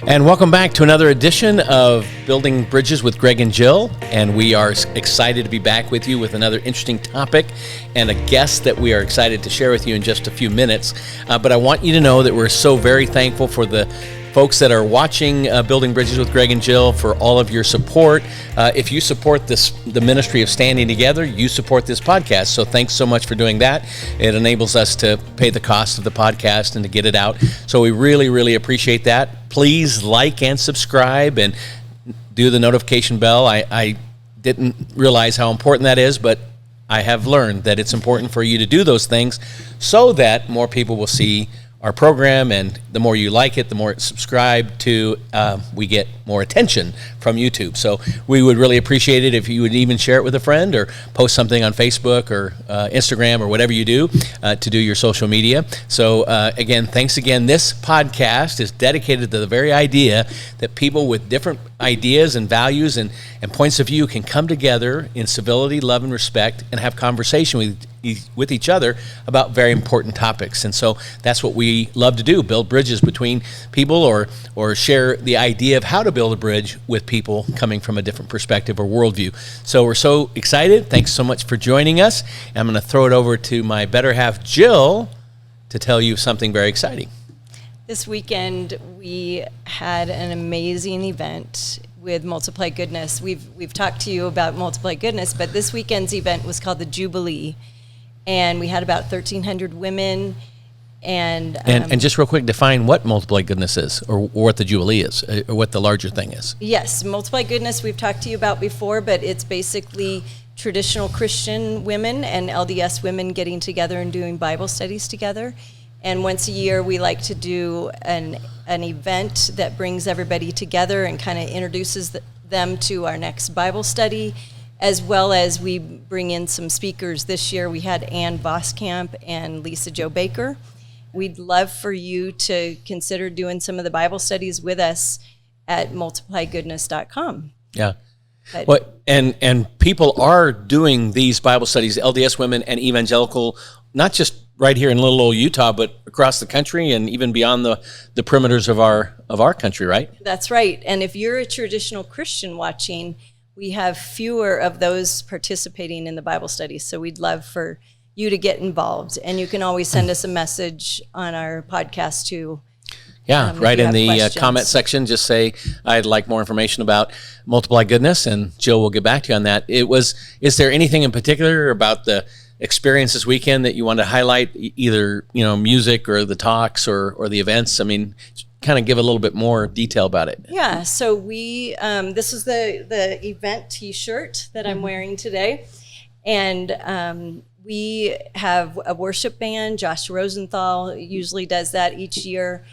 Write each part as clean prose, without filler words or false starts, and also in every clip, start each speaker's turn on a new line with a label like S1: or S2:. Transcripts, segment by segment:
S1: And welcome back to another edition of Building Bridges with Greg and Jill. And we are excited to be back with you with another interesting topic and a guest that we are excited to share with you in just a few minutes. But I want you to know that we're so very thankful for the folks that are watching Building Bridges with Greg and Jill, for all of your support. If you support the ministry of Standing Together, you support this podcast. So thanks so much for doing that. It enables us to pay the cost of the podcast and to get it out. So we really, really appreciate that. Please like and subscribe and do the notification bell. I didn't realize how important that is, but I have learned that it's important for you to do those things so that more people will see our program, and the more you like it, the more it's subscribed to, we get more attention from YouTube. So we would really appreciate it if you would even share it with a friend or post something on Facebook or Instagram or whatever you do to do your social media. So again, thanks again. This podcast is dedicated to the very idea that people with different ideas and values and points of view can come together in civility, love, and respect and have conversation with each other about very important topics. And so that's what we love to do, build bridges between people or share the idea of how to build a bridge with people coming from a different perspective or worldview. So we're so excited. Thanks so much for joining us. I'm going to throw it over to my better half, Jill, to tell you something very exciting.
S2: This weekend, we had an amazing event with Multiply Goodness. We've talked to you about Multiply Goodness, but this weekend's event was called the Jubilee. And we had about 1,300 women. And
S1: just real quick, define what Multiply Goodness is, or what the Jubilee is, or what the larger thing is.
S2: Yes, Multiply Goodness we've talked to you about before, but it's basically traditional Christian women and LDS women getting together and doing Bible studies together. And once a year, we like to do an event that brings everybody together and kind of introduces them to our next Bible study, as well as we bring in some speakers. This year we had Ann Voskamp and Lisa Jo Baker. We'd love for you to consider doing some of the Bible studies with us at multiplygoodness.com.
S1: Yeah. And people are doing these Bible studies, LDS women and evangelical, not just right here in little old Utah, but across the country and even beyond the perimeters of our country, right?
S2: That's right. And if you're a traditional Christian watching, we have fewer of those participating in the Bible studies, so we'd love for you to get involved. And you can always send us a message on our podcast too.
S1: Yeah, right in the comment section, just say, I'd like more information about Multiply Goodness, and Jill will get back to you on that. Is there anything in particular about the experience this weekend that you want to highlight, either music or the talks or the events? I mean, kind of give a little bit more detail about it.
S2: Yeah, so we this is the event T-shirt that I'm wearing today, and we have a worship band. Josh Rosenthal usually does that each year,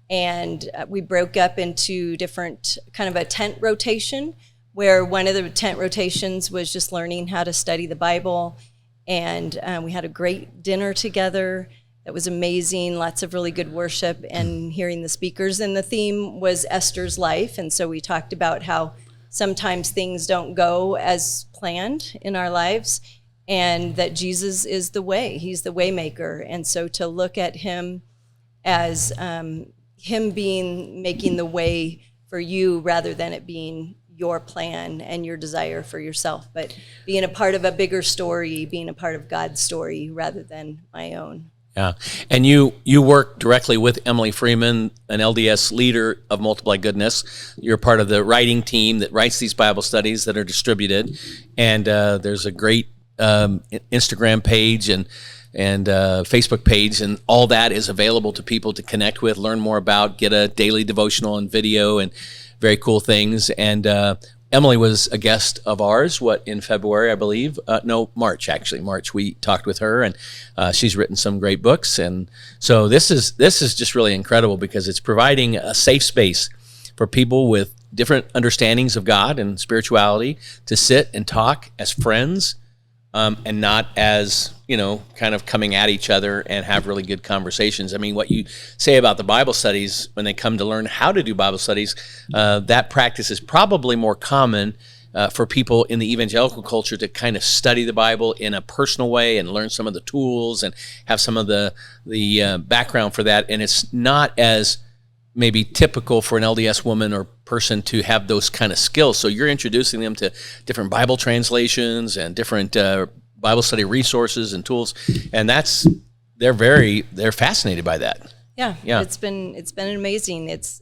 S2: and we broke up into different kind of a tent rotation, where one of the tent rotations was just learning how to study the Bible, and we had a great dinner together. That was amazing, lots of really good worship and hearing the speakers. And the theme was Esther's life. And so we talked about how sometimes things don't go as planned in our lives, and that Jesus is the way. He's the way maker. And so to look at him as him making the way for you rather than it being your plan and your desire for yourself, but being a part of a bigger story, being a part of God's story rather than my own.
S1: Yeah, and you work directly with Emily Freeman, an LDS leader of Multiply Goodness. You're part of the writing team that writes these Bible studies that are distributed, and there's a great Instagram page and Facebook page, and all that is available to people to connect with, learn more about, get a daily devotional and video, and very cool things. And Emily was a guest of ours, in February, I believe? March, actually. March, we talked with her, and she's written some great books. And so this is just really incredible because it's providing a safe space for people with different understandings of God and spirituality to sit and talk as friends, and not as, kind of coming at each other and have really good conversations. I mean, what you say about the Bible studies when they come to learn how to do Bible studies, that practice is probably more common for people in the evangelical culture to kind of study the Bible in a personal way and learn some of the tools and have some of the background for that. And it's not as maybe typical for an LDS woman or person to have those kind of skills. So you're introducing them to different Bible translations and different Bible study resources and tools, and they're fascinated by that.
S2: Yeah. It's been amazing. It's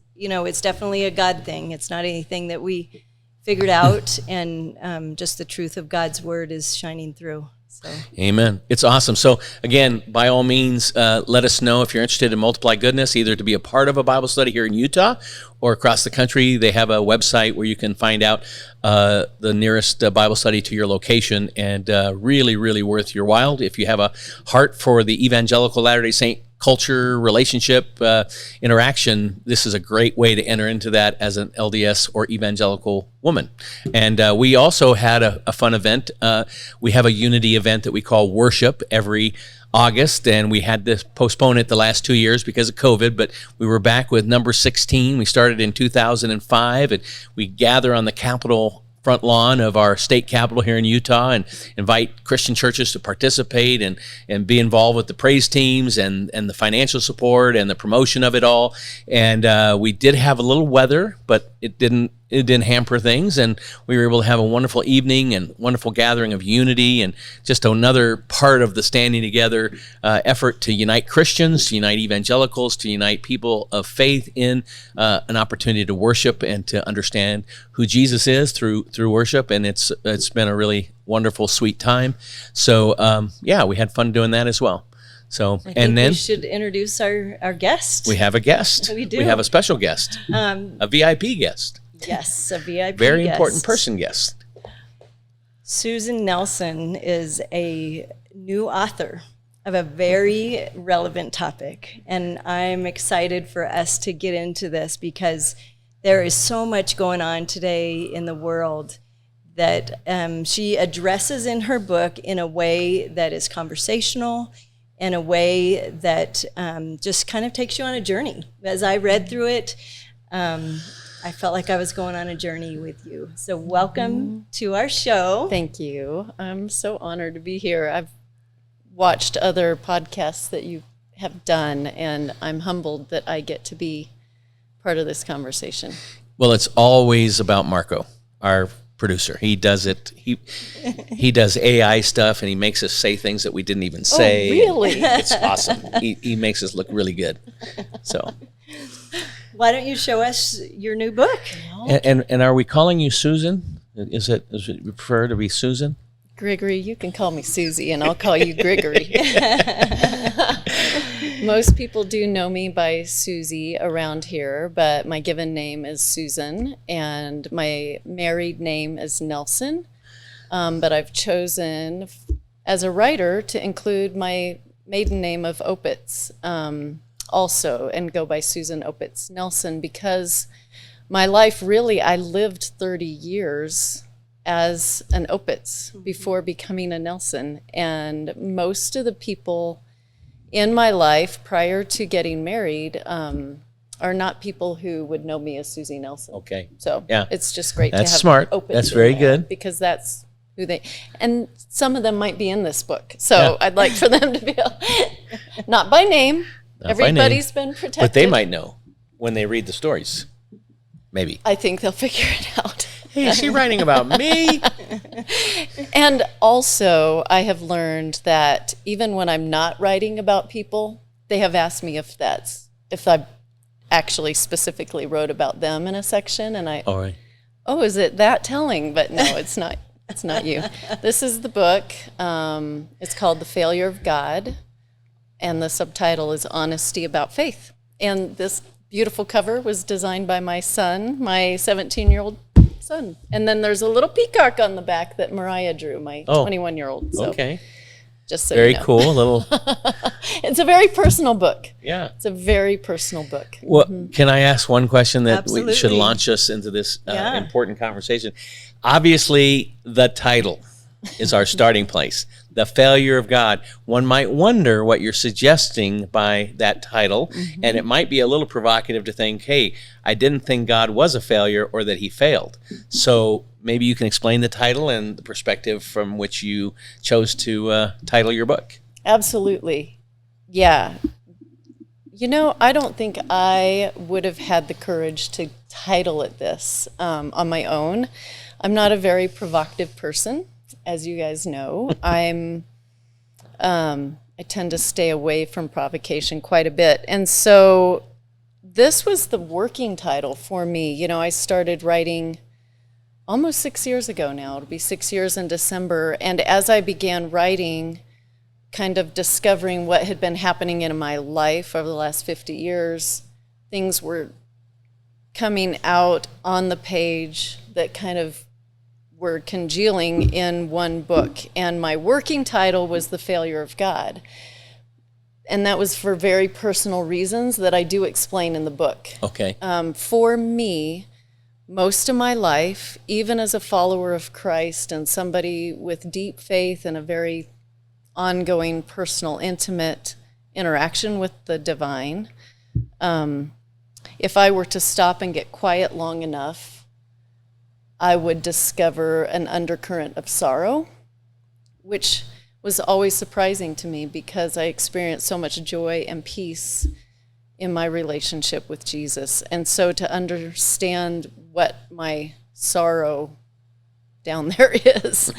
S2: definitely a God thing. It's not anything that we figured out, and just the truth of God's word is shining through. So.
S1: Amen. It's awesome. So again, by all means, let us know if you're interested in Multiply Goodness, either to be a part of a Bible study here in Utah or across the country. They have a website where you can find out the nearest Bible study to your location, and really, really worth your while. If you have a heart for the evangelical Latter-day Saint culture, relationship, interaction, this is a great way to enter into that as an LDS or evangelical woman. And we also had a fun event. We have a unity event that we call Worship every August, and we had to postpone it the last 2 years because of COVID, but we were back with number 16. We started in 2005, and we gather on the Capitol front lawn of our state capitol here in Utah and invite Christian churches to participate and be involved with the praise teams and the financial support and the promotion of it all. And we did have a little weather, but it didn't hamper things, and we were able to have a wonderful evening and wonderful gathering of unity, and just another part of the standing together effort to unite Christians, to unite evangelicals, to unite people of faith in an opportunity to worship and to understand who Jesus is through worship. And it's been a really wonderful, sweet time. So we had fun doing that as well. So
S2: then we should introduce our guest.
S1: We have a guest.
S2: We do.
S1: We have a special guest, a VIP guest.
S2: Yes, a VIP
S1: Very
S2: guest.
S1: important person guest.
S2: Susan Nelson is a new author of a very relevant topic, and I'm excited for us to get into this because there is so much going on today in the world that she addresses in her book in a way that is conversational, in a way that just kind of takes you on a journey. As I read through it, I felt like I was going on a journey with you. So welcome to our show.
S3: Thank you. I'm so honored to be here. I've watched other podcasts that you have done, and I'm humbled that I get to be part of this conversation.
S1: Well, it's always about Marco, our producer. He does it. He does AI stuff, and he makes us say things that we didn't even say.
S3: Oh, really?
S1: It's awesome. He makes us look really good. So.
S2: Why don't you show us your new book?
S1: And are we calling you Susan? Is it you prefer to be Susan?
S3: Gregory, you can call me Susie, and I'll call you Gregory. Most people do know me by Susie around here, but my given name is Susan, and my married name is Nelson. But I've chosen, as a writer, to include my maiden name of Opitz also, and go by Susan Opitz Nelson, because my life really, I lived 30 years as an Opitz before becoming a Nelson. And most of the people in my life prior to getting married are not people who would know me as Susie Nelson.
S1: Okay.
S3: So
S1: yeah,
S3: it's just great
S1: that's
S3: to have
S1: smart.
S3: Opitz.
S1: That's very good.
S3: Because that's who they, and some of them might be in this book. So I'd like for them to be, not by name.
S1: Not
S3: Everybody's
S1: by name,
S3: been protected.
S1: but they might know when they read the stories. Maybe.
S3: I think they'll figure it out.
S1: Hey, is she writing about me?
S3: And also, I have learned that even when I'm not writing about people, they have asked me if I actually specifically wrote about them in a section, and is it that telling? But no, it's not. It's not you. This is the book. It's called The Failure of God, and the subtitle is Honesty About Faith. And this beautiful cover was designed by my son, my 17-year-old son. And then there's a little peacock on the back that Mariah drew, my 21-year-old. So
S1: okay.
S3: Just so
S1: very
S3: you know.
S1: cool. A little.
S3: It's a very personal book.
S1: Yeah.
S3: It's a very personal book.
S1: Well, can I ask one question that
S2: Absolutely.
S1: should launch us into this important conversation? Obviously, the title is our starting place. The Failure of God. One might wonder what you're suggesting by that title, and it might be a little provocative to think, hey, I didn't think God was a failure or that he failed. So maybe you can explain the title and the perspective from which you chose to title your book.
S3: Absolutely. Yeah. I don't think I would have had the courage to title it this on my own. I'm not a very provocative person, as you guys know. I tend to stay away from provocation quite a bit. And so this was the working title for me. I started writing almost 6 years ago now. It'll be 6 years in December. And as I began writing, kind of discovering what had been happening in my life over the last 50 years, things were coming out on the page that kind of were congealing in one book. And my working title was The Failure of God. And that was for very personal reasons that I do explain in the book.
S1: Okay.
S3: For me, most of my life, even as a follower of Christ and somebody with deep faith and a very ongoing, personal, intimate interaction with the divine, if I were to stop and get quiet long enough, I would discover an undercurrent of sorrow, which was always surprising to me because I experienced so much joy and peace in my relationship with Jesus. And so to understand what my sorrow down there is,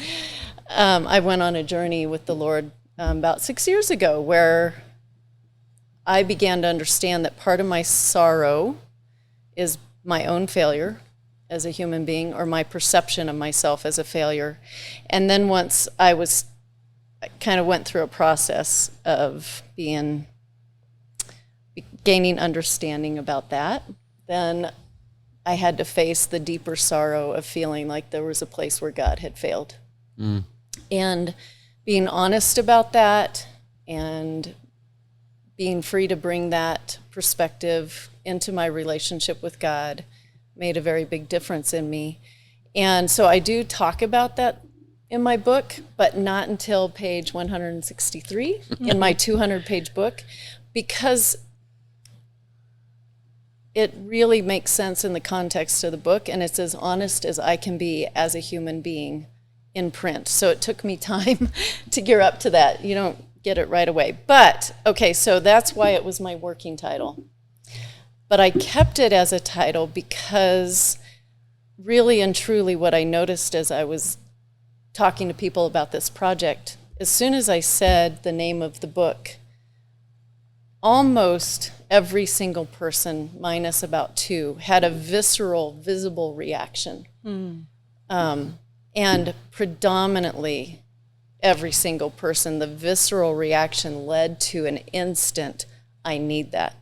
S3: I went on a journey with the Lord about 6 years ago where I began to understand that part of my sorrow is my own failure as a human being, or my perception of myself as a failure. And then once I kind of went through a process of gaining understanding about that, then I had to face the deeper sorrow of feeling like there was a place where God had failed. And being honest about that and being free to bring that perspective into my relationship with God made a very big difference in me. And so I do talk about that in my book, but not until page 163 in my 200-page book, because it really makes sense in the context of the book, and it's as honest as I can be as a human being in print. So it took me time to gear up to that. You don't get it right away. But, okay, so that's why it was my working title. But I kept it as a title because really and truly what I noticed as I was talking to people about this project, as soon as I said the name of the book, almost every single person, minus about two, had a visceral, visible reaction. And predominantly every single person, the visceral reaction led to an instant, I need that.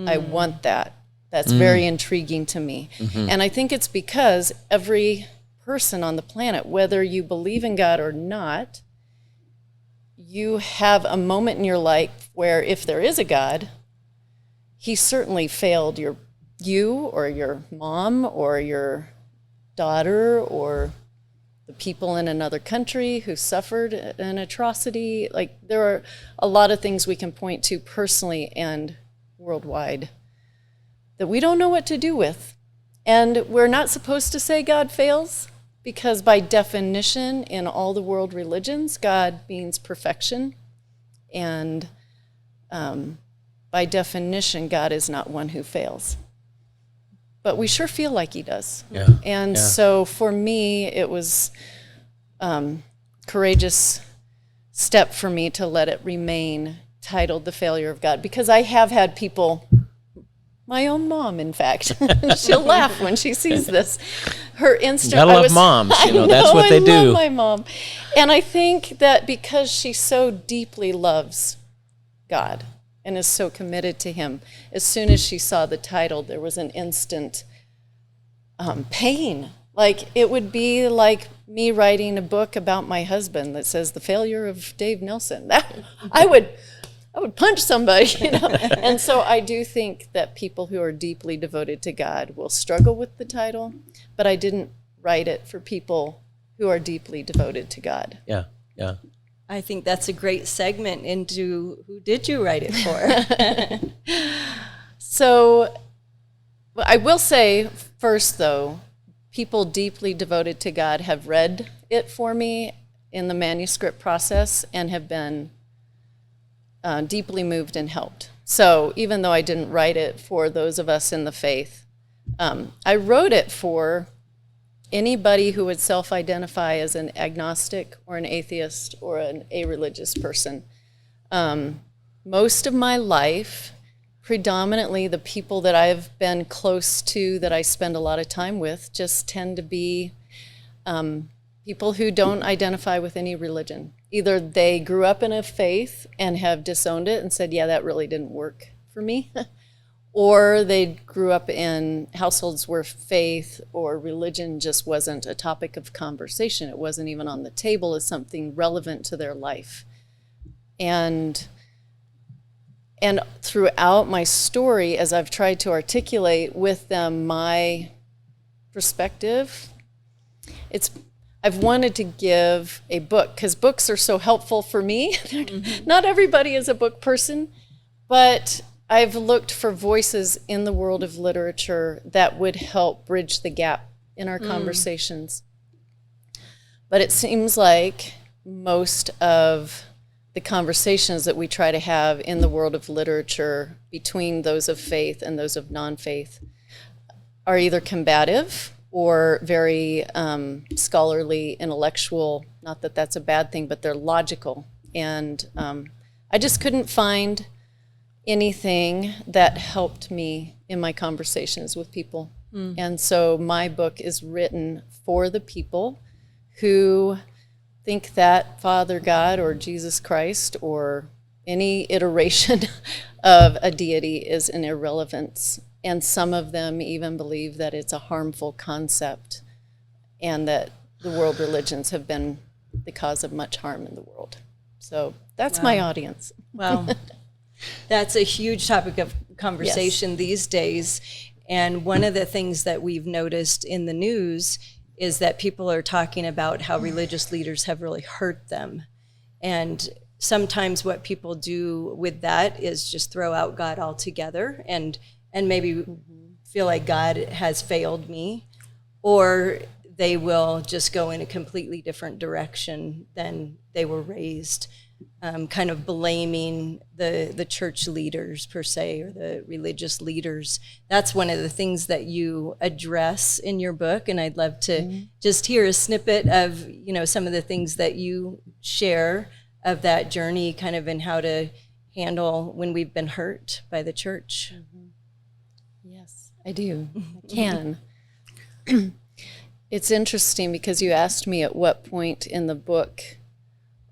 S3: I want that. That's very intriguing to me. And I think it's because every person on the planet, whether you believe in God or not, you have a moment in your life where if there is a God, he certainly failed you or your mom or your daughter or the people in another country who suffered an atrocity. Like, there are a lot of things we can point to personally and worldwide that we don't know what to do with. And we're not supposed to say God fails, because by definition, in all the world religions, God means perfection. And by definition, God is not one who fails. But we sure feel like he does. So for me, it was courageous step for me to let it remain titled The Failure of God, because I have had people, my own mom, in fact, she'll laugh when she sees this. Her instant,
S1: gotta love moms, that's what they do.
S3: I love my mom. And I think that because she so deeply loves God and is so committed to him, as soon as she saw the title, there was an instant pain. Like, it would be like me writing a book about my husband that says The Failure of Dave Nelson. I would punch somebody, And so I do think that people who are deeply devoted to God will struggle with the title, but I didn't write it for people who are deeply devoted to God.
S1: Yeah.
S2: I think that's a great segment into who did you write it for?
S3: So I will say first, though, people deeply devoted to God have read it for me in the manuscript process and have been deeply moved and helped. So even though I didn't write it for those of us in the faith, I wrote it for anybody who would self-identify as an agnostic or an atheist or an a-religious person. Most of my life, predominantly the people that I've been close to, that I spend a lot of time with, just tend to be people who don't identify with any religion. Either they grew up in a faith and have disowned it and said, yeah, that really didn't work for me, or they grew up in households where faith or religion just wasn't a topic of conversation. It wasn't even on the table as something relevant to their life. And throughout my story, as I've tried to articulate with them my perspective, I've wanted to give a book, because books are so helpful for me. Not everybody is a book person, but I've looked for voices in the world of literature that would help bridge the gap in our conversations. But it seems like most of the conversations that we try to have in the world of literature between those of faith and those of non-faith are either combative or very scholarly, intellectual. Not that that's a bad thing, but they're logical. And I just couldn't find anything that helped me in my conversations with people. And so my book is written for the people who think that Father God or Jesus Christ or any iteration of a deity is an irrelevance. And some of them even believe that it's a harmful concept and that the world religions have been the cause of much harm in the world. So that's my audience.
S2: Wow. That's a huge topic of conversation these days. And one of the things that we've noticed in the news is that people are talking about how religious leaders have really hurt them. And sometimes what people do with that is just throw out God altogether and maybe feel like God has failed me, or they will just go in a completely different direction than they were raised, kind of blaming the church leaders per se, or the religious leaders. That's one of the things that you address in your book, and I'd love to just hear a snippet of, some of the things that you share of that journey, kind of in how to handle when we've been hurt by the church.
S3: Yes, I do. I can. It's interesting because you asked me at what point in the book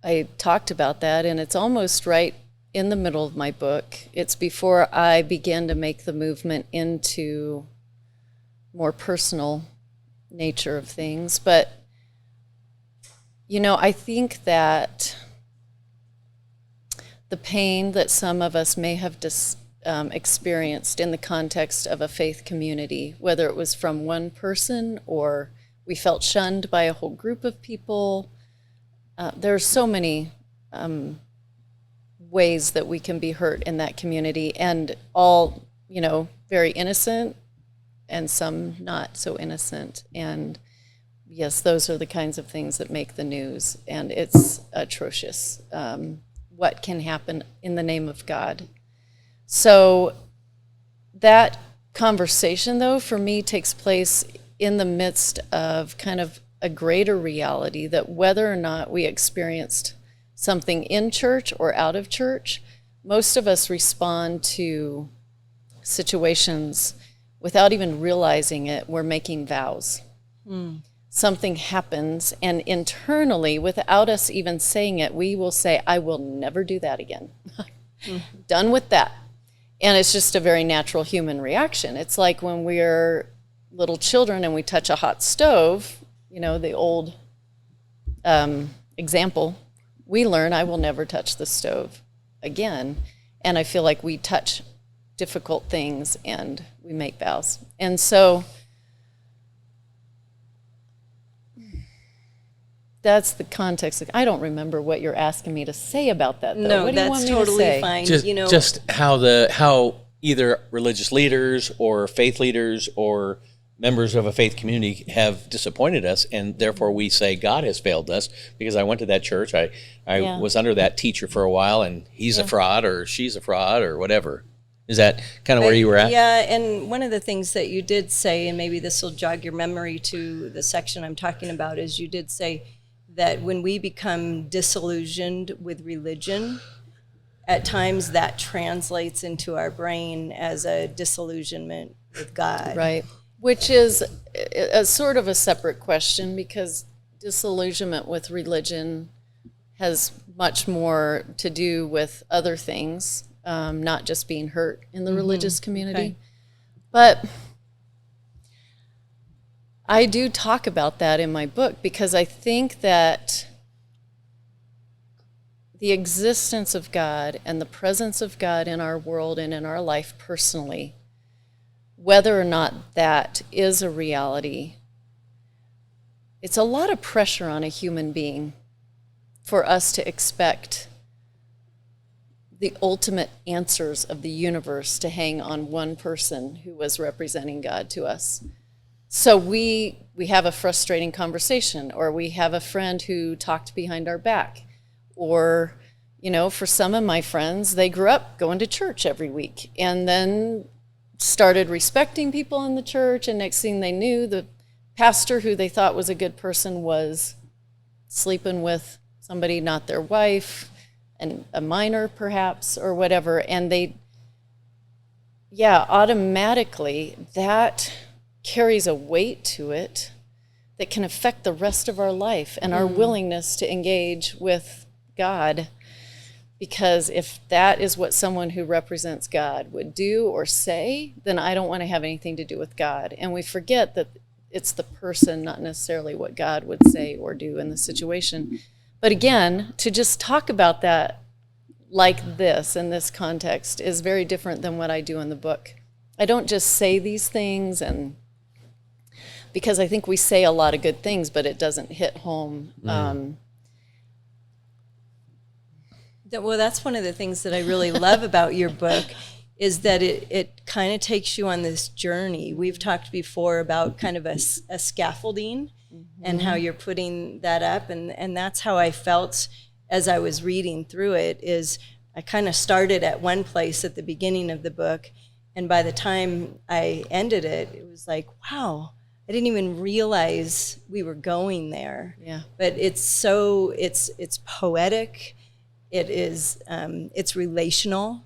S3: I talked about that, and it's almost right in the middle of my book. It's before I began to make the movement into more personal nature of things. But, I think that the pain that some of us may have experienced in the context of a faith community, whether it was from one person or we felt shunned by a whole group of people, there are so many ways that we can be hurt in that community, and all, very innocent and some not so innocent. And yes, those are the kinds of things that make the news, and it's atrocious what can happen in the name of God. So that conversation, though, for me takes place in the midst of kind of a greater reality that whether or not we experienced something in church or out of church, most of us respond to situations without even realizing it. We're making vows. Something happens, and internally, without us even saying it, we will say, I will never do that again. Done with that. And it's just a very natural human reaction. It's like when we're little children and we touch a hot stove, the old example, we learn, I will never touch the stove again. And I feel like we touch difficult things and we make vows. And so that's the context. I don't remember what you're asking me to say about that, though.
S2: No,
S3: what do you
S2: that's
S3: want me
S2: totally
S3: to say?
S2: fine.
S1: Just how either religious leaders or faith leaders or members of a faith community have disappointed us, and therefore we say God has failed us because I went to that church, I was under that teacher for a while, and he's a fraud or she's a fraud or whatever. Is that kind of where you were at?
S2: Yeah, and one of the things that you did say, and maybe this will jog your memory to the section I'm talking about, is you did say that when we become disillusioned with religion, at times that translates into our brain as a disillusionment with God.
S3: Right. Which is a sort of a separate question, because disillusionment with religion has much more to do with other things, not just being hurt in the religious community.
S2: Okay.
S3: But I do talk about that in my book, because I think that the existence of God and the presence of God in our world and in our life personally, whether or not that is a reality, it's a lot of pressure on a human being for us to expect the ultimate answers of the universe to hang on one person who was representing God to us. So we have a frustrating conversation, or we have a friend who talked behind our back, or, you know, for some of my friends, they grew up going to church every week and then started respecting people in the church, and next thing they knew, the pastor who they thought was a good person was sleeping with somebody not their wife, and a minor perhaps, or whatever, and automatically that carries a weight to it that can affect the rest of our life and our willingness to engage with God. Because if that is what someone who represents God would do or say, then I don't want to have anything to do with God. And we forget that it's the person, not necessarily what God would say or do in the situation. But again, to just talk about that like this in this context is very different than what I do in the book. I don't just say these things, and because I think we say a lot of good things, but it doesn't hit home.
S2: Well, that's one of the things that I really love about your book, is that it kind of takes you on this journey. We've talked before about kind of a scaffolding and how you're putting that up. And that's how I felt as I was reading through it, is I kind of started at one place at the beginning of the book. And by the time I ended it, it was like, wow, I didn't even realize we were going there.
S3: Yeah.
S2: But it's poetic. It is, it's relational.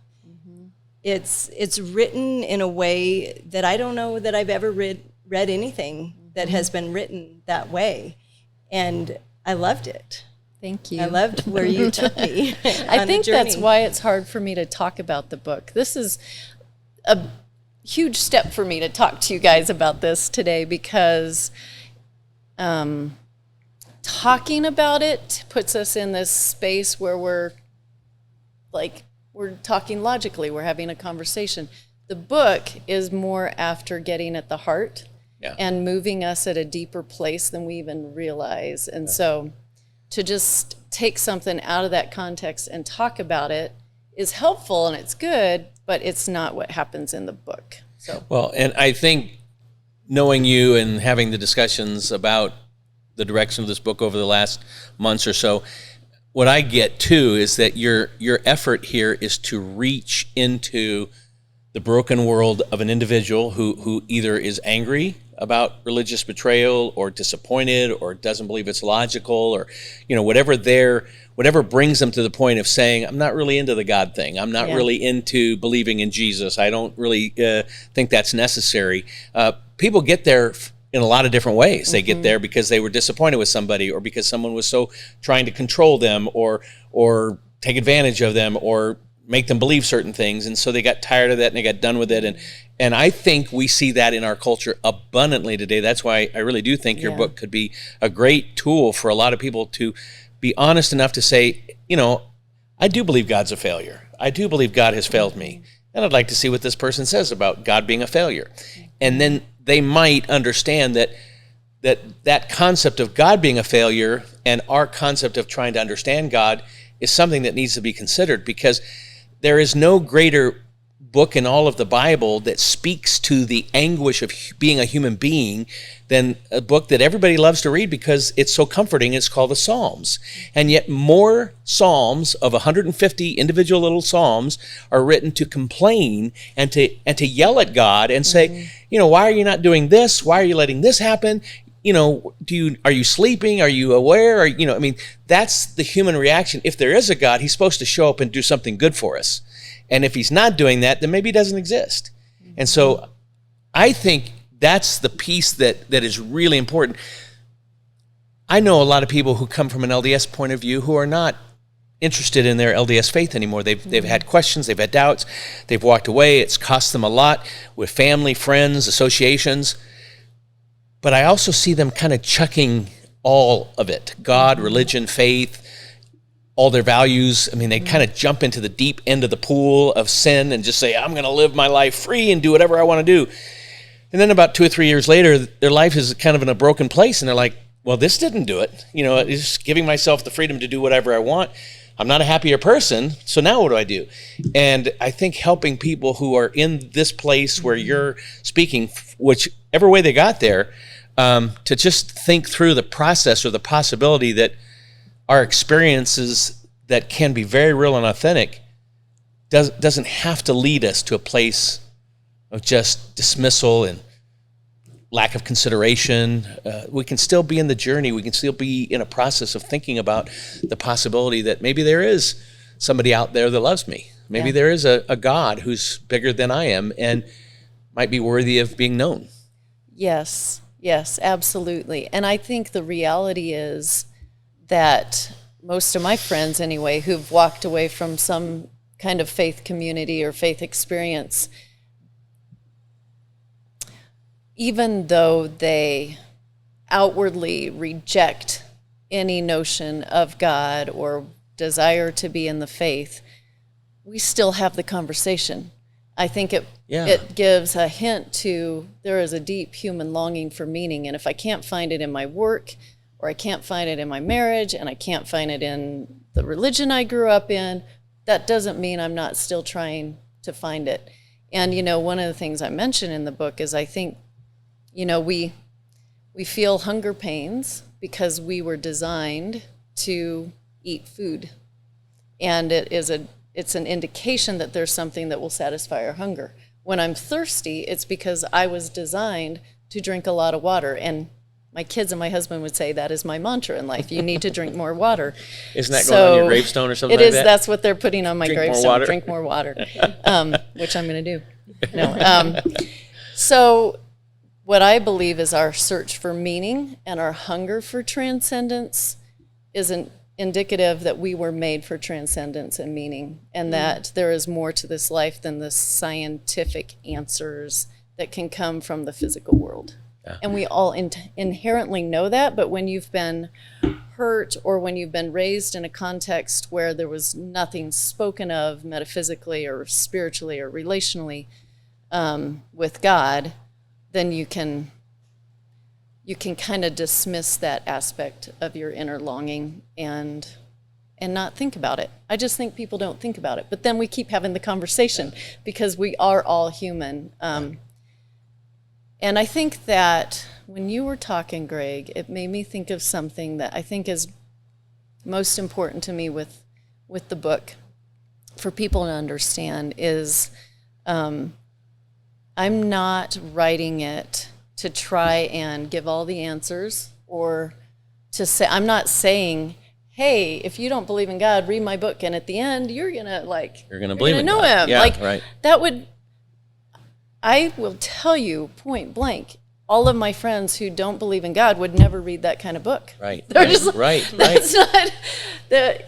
S2: It's written in a way that I don't know that I've ever read anything that has been written that way. And I loved it.
S3: Thank you.
S2: I loved where you took me.
S3: I think that's why it's hard for me to talk about the book. This is a huge step for me to talk to you guys about this today, because talking about it puts us in this space where we're talking logically, we're having a conversation. The book is more after getting at the heart and moving us at a deeper place than we even realize. And so to just take something out of that context and talk about it is helpful and it's good, but it's not what happens in the book. So
S1: well, and I think knowing you and having the discussions about the direction of this book over the last months or so, what I get too is that your effort here is to reach into the broken world of an individual who either is angry about religious betrayal or disappointed or doesn't believe it's logical, or whatever brings them to the point of saying, I'm not really into the God thing. I'm not really into believing in Jesus. I don't really think that's necessary. People get there in a lot of different ways. They get there because they were disappointed with somebody, or because someone was so trying to control them or take advantage of them or make them believe certain things, and so they got tired of that and they got done with it. And I think we see that in our culture abundantly today. That's why I really do think your book could be a great tool for a lot of people to be honest enough to say, I do believe God's a failure. I do believe God has failed me. And I'd like to see what this person says about God being a failure. And then they might understand that concept of God being a failure and our concept of trying to understand God is something that needs to be considered, because there is no greater book in all of the Bible that speaks to the anguish of being a human being than a book that everybody loves to read because it's so comforting. It's called the Psalms. And yet more Psalms of 150 individual little Psalms are written to complain and to yell at God and say, why are you not doing this? Why are you letting this happen? Are you sleeping? Are you aware? That's the human reaction. If there is a God, he's supposed to show up and do something good for us. And if he's not doing that, then maybe he doesn't exist. And so I think that's the piece that is really important. I know a lot of people who come from an LDS point of view who are not interested in their LDS faith anymore. They've had questions, they've had doubts, they've walked away. It's cost them a lot with family, friends, associations. But I also see them kind of chucking all of it, God, religion, faith, all their values. They kind of jump into the deep end of the pool of sin and just say, I'm going to live my life free and do whatever I want to do. And then about 2 or 3 years later, their life is kind of in a broken place. And they're like, well, this didn't do it. It's just giving myself the freedom to do whatever I want. I'm not a happier person. So now what do I do? And I think helping people who are in this place where you're speaking, whichever way they got there, to just think through the process or the possibility that our experiences that can be very real and authentic doesn't have to lead us to a place of just dismissal and lack of consideration. We can still be in the journey. We can still be in a process of thinking about the possibility that maybe there is somebody out there that loves me. Maybe there is a God who's bigger than I am and might be worthy of being known.
S3: Yes, absolutely. And I think the reality is that most of my friends anyway who've walked away from some kind of faith community or faith experience, even though they outwardly reject any notion of God or desire to be in the faith, we still have the conversation. I think it gives a hint to there is a deep human longing for meaning, and if I can't find it in my work, or I can't find it in my marriage, and I can't find it in the religion I grew up in, that doesn't mean I'm not still trying to find it. And, one of the things I mention in the book is I think, we feel hunger pains because we were designed to eat food. And it's an indication that there's something that will satisfy our hunger. When I'm thirsty, it's because I was designed to drink a lot of water. And my kids and my husband would say that is my mantra in life. You need to drink more water.
S1: Isn't that going on your gravestone or something like that?
S3: It is. That's what they're putting on my gravestone. Drink more water, which I'm going to do. So what I believe is our search for meaning and our hunger for transcendence isn't indicative that we were made for transcendence and meaning, and that there is more to this life than the scientific answers that can come from the physical world. Yeah. And we all inherently know that, but when you've been hurt or when you've been raised in a context where there was nothing spoken of metaphysically or spiritually or relationally with God, then you can kind of dismiss that aspect of your inner longing and not think about it. I just think people don't think about it. But then we keep having the conversation because we are all human. And I think that when you were talking, Greg, it made me think of something that I think is most important to me with the book for people to understand is I'm not writing it to try and give all the answers or to say, I'm not saying, hey, if you don't believe in God, read my book, and at the end you're gonna
S1: believe in
S3: know
S1: God.
S3: Him.
S1: Yeah, right.
S3: I will tell you point blank, all of my friends who don't believe in God would never read that kind of book.
S1: Right.
S3: They're just like,
S1: right.
S3: That's not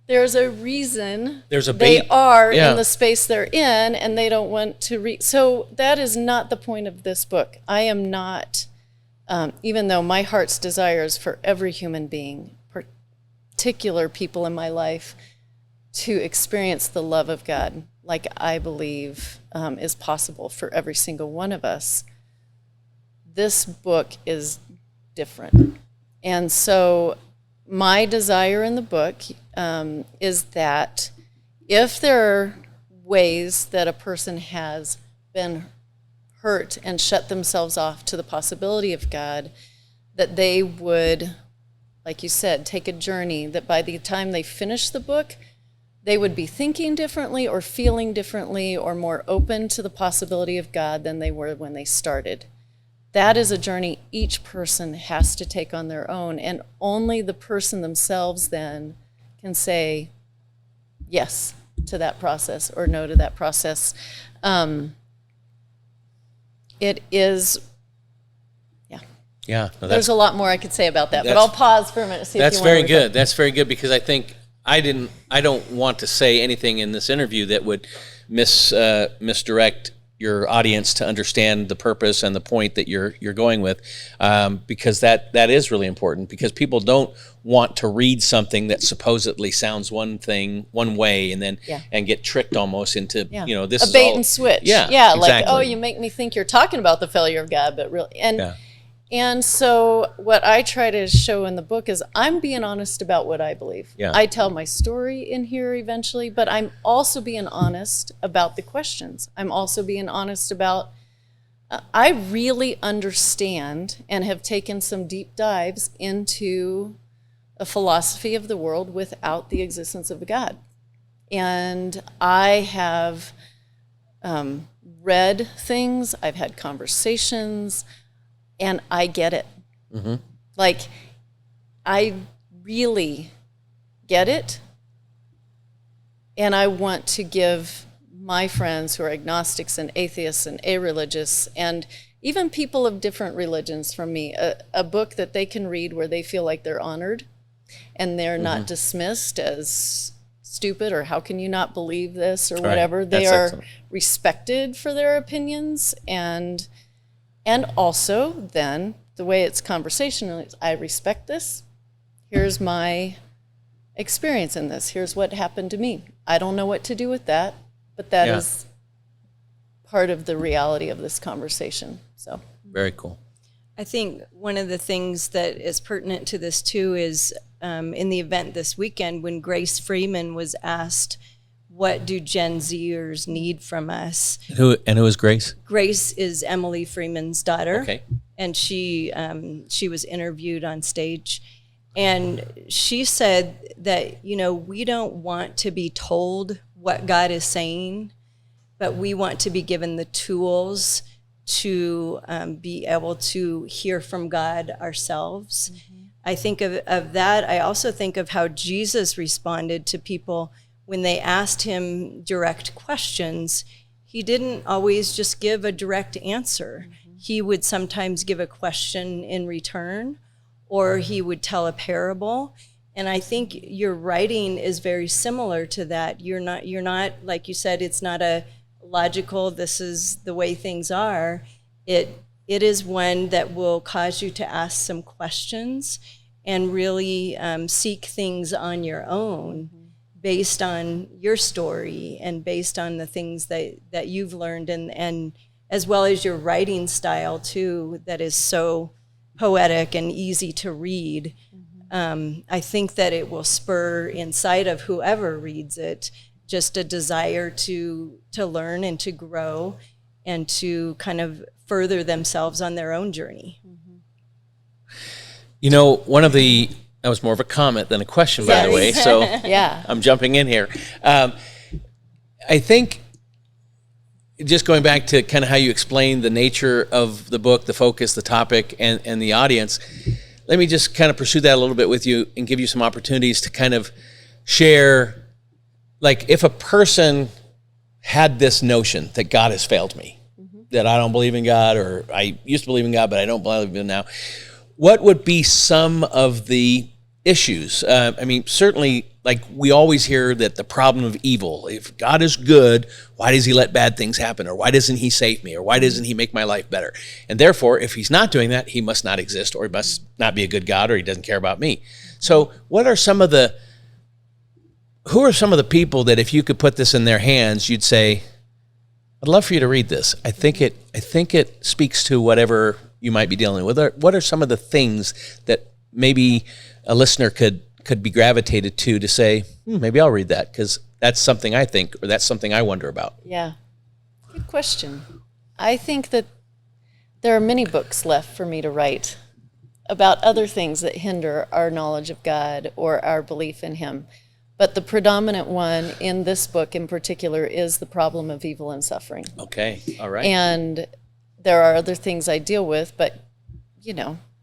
S3: there's a reason
S1: they
S3: are
S1: yeah.
S3: in the space they're in, and they don't want to read. So that is not the point of this book. I am not, even though my heart's desire is for every human being, particular people in my life, to experience the love of God like I believe is possible for every single one of us. This book is different. And so my desire in the book is that if there ways that a person has been hurt and shut themselves off to the possibility of God, that they would, like you said, take a journey that by the time they finish the book, they would be thinking differently or feeling differently or more open to the possibility of God than they were when they started. That is a journey each person has to take on their own, and only the person themselves then can say yes to that process or no to that process. It is, yeah.
S1: Yeah. No,
S3: there's a lot more I could say about that, but I'll pause for a minute. See
S1: that's
S3: if you
S1: very
S3: want to
S1: good. That's very good, because I think I don't want to say anything in this interview that would misdirect your audience to understand the purpose and the point that you're going with, because that is really important, because people don't want to read something that supposedly sounds one way and then and get tricked almost into this
S3: a
S1: is
S3: bait
S1: all,
S3: and switch.
S1: Yeah,
S3: like,
S1: exactly.
S3: oh, you make me think you're talking about the failure of God, but really and so what I try to show in the book is I'm being honest about what I believe.
S1: Yeah.
S3: I tell my story in here eventually, but I'm also being honest about the questions. I'm also being honest about I really understand and have taken some deep dives into a philosophy of the world without the existence of a God. And I have read things, I've had conversations, and I get it.
S1: Mm-hmm.
S3: Like, I really get it. And I want to give my friends who are agnostics and atheists and a-religious and even people of different religions from me, a book that they can read where they feel like they're honored and they're not dismissed as stupid or how can you not believe this or whatever.
S1: Right.
S3: They
S1: That's
S3: are
S1: excellent.
S3: Respected for their opinions, and also then the way it's conversational is I respect this. Here's my experience in this. Here's what happened to me. I don't know what to do with that, but that is part of the reality of this conversation. So
S1: very cool.
S2: I think one of the things that is pertinent to this too is in the event this weekend when Grace Freeman was asked, what do Gen Zers need from us?
S1: Who is Grace?
S2: Grace is Emily Freeman's daughter.
S1: Okay.
S2: And she was interviewed on stage. And she said that, we don't want to be told what God is saying, but we want to be given the tools to be able to hear from God ourselves. Mm-hmm. I think of that. I also think of how Jesus responded to people when they asked him direct questions. He didn't always just give a direct answer. Mm-hmm. He would sometimes give a question in return, or he would tell a parable. And I think your writing is very similar to that. You're not, like you said, it's not a logical, this is the way things are. It is one that will cause you to ask some questions and really seek things on your own. Mm-hmm. Based on your story and based on the things that you've learned, and as well as your writing style too, that is so poetic and easy to read. Mm-hmm. I think that it will spur inside of whoever reads it just a desire to learn and to grow and to kind of further themselves on their own journey.
S1: Mm-hmm. That was more of a comment than a question, by the way, so I'm jumping in here. I think, just going back to kind of how you explained the nature of the book, the focus, the topic, and the audience, let me just kind of pursue that a little bit with you and give you some opportunities to kind of share, like, if a person had this notion that God has failed me, mm-hmm. that I don't believe in God, or I used to believe in God, but I don't believe in him now, what would be some of the issues? Certainly, like, we always hear that the problem of evil, if God is good, why does he let bad things happen? Or why doesn't he save me? Or why doesn't he make my life better? And therefore, if he's not doing that, he must not exist, or he must not be a good God, or he doesn't care about me. So who are some of the people that if you could put this in their hands, you'd say, I'd love for you to read this. I think it speaks to whatever you might be dealing with. What are some of the things that maybe a listener could be gravitated to say, maybe I'll read that, because That's something I think, or that's something I wonder about.
S3: Yeah. Good question. I think that there are many books left for me to write about other things that hinder our knowledge of God or our belief in Him. But the predominant one in this book in particular is the problem of evil and suffering.
S1: Okay, all right.
S3: And there are other things I deal with, but,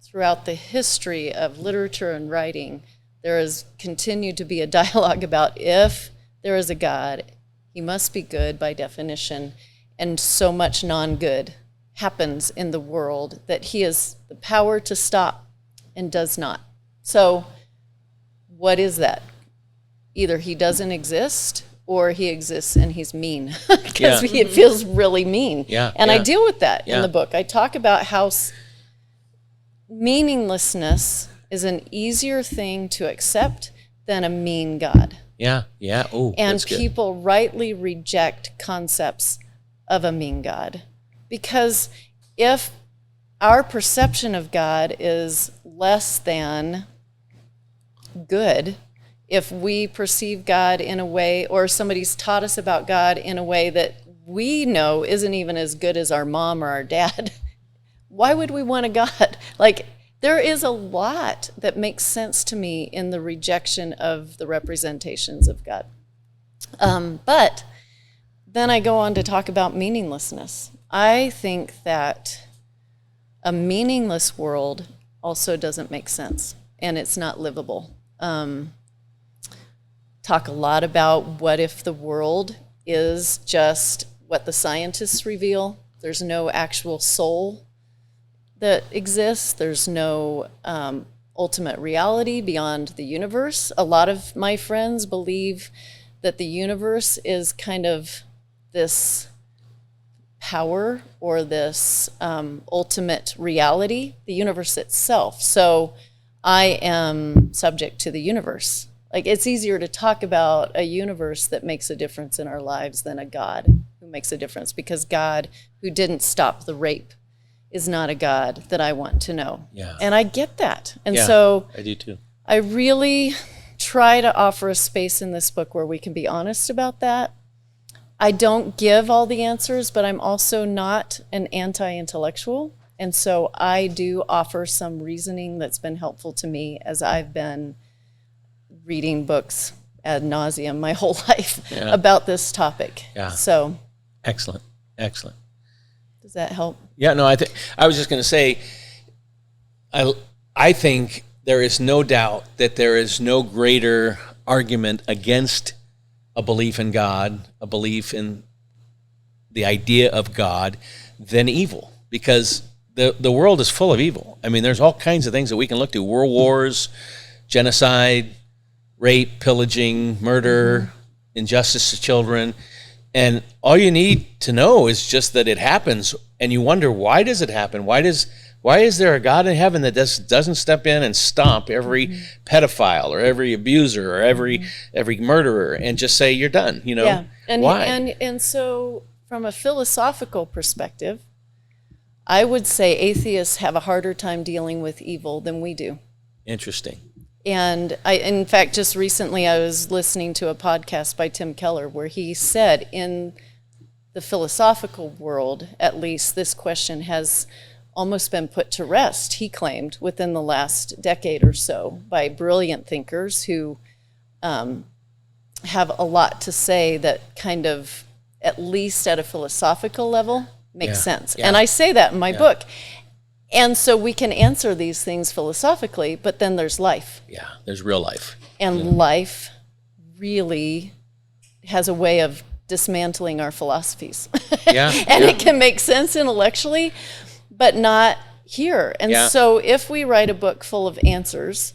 S3: throughout the history of literature and writing, there has continued to be a dialogue about if there is a God, He must be good by definition, and so much non-good happens in the world that He has the power to stop and does not. So what is that? Either He doesn't exist or He exists and He's mean, because it feels really mean. And I deal with that in the book. I talk about how meaninglessness is an easier thing to accept than a mean God.
S1: Yeah. Oh,
S3: and
S1: that's good.
S3: people rightly reject concepts of a mean God. Because if our perception of God is less than good, if we perceive God in a way, or somebody's taught us about God in a way that we know isn't even as good as our mom or our dad, why would we want a God? There is a lot that makes sense to me in the rejection of the representations of God. But then I go on to talk about meaninglessness. I think that a meaningless world also doesn't make sense, and it's not livable. Talk a lot about what if the world is just what the scientists reveal. There's no actual soul that exists. There's no ultimate reality beyond the universe. A lot of my friends believe that the universe is kind of this power or this ultimate reality, the universe itself. So I am subject to the universe. It's easier to talk about a universe that makes a difference in our lives than a God who makes a difference, because God who didn't stop the rape is not a God that I want to know.
S1: Yeah.
S3: And I get that. And so
S1: I do too.
S3: I really try to offer a space in this book where we can be honest about that. I don't give all the answers, but I'm also not an anti-intellectual. And so I do offer some reasoning that's been helpful to me as I've been reading books ad nauseum my whole life about this topic.
S1: Yeah.
S3: So
S1: Excellent.
S3: does that help?
S1: Yeah, no, I was just going to say, I think there is no doubt that there is no greater argument against a belief in God, a belief in the idea of God, than evil, because the world is full of evil. I mean, there's all kinds of things that we can look to: world wars, genocide, rape, pillaging, murder, injustice to children. And all you need to know is just that it happens, and you wonder, why does it happen? Why is there a God in heaven that doesn't step in and stomp every pedophile or every abuser or every murderer and just say, you're done?
S3: Yeah. And
S1: why?
S3: And so from a philosophical perspective, I would say atheists have a harder time dealing with evil than we do.
S1: Interesting.
S3: And in fact, just recently I was listening to a podcast by Tim Keller where he said, in the philosophical world, at least, this question has almost been put to rest, he claimed, within the last decade or so by brilliant thinkers who have a lot to say that kind of, at least at a philosophical level, makes sense. And I say that in my book. And so we can answer these things philosophically, but then there's life.
S1: Yeah, there's real life.
S3: And life really has a way of dismantling our philosophies. And it can make sense intellectually, but not here. And so if we write a book full of answers,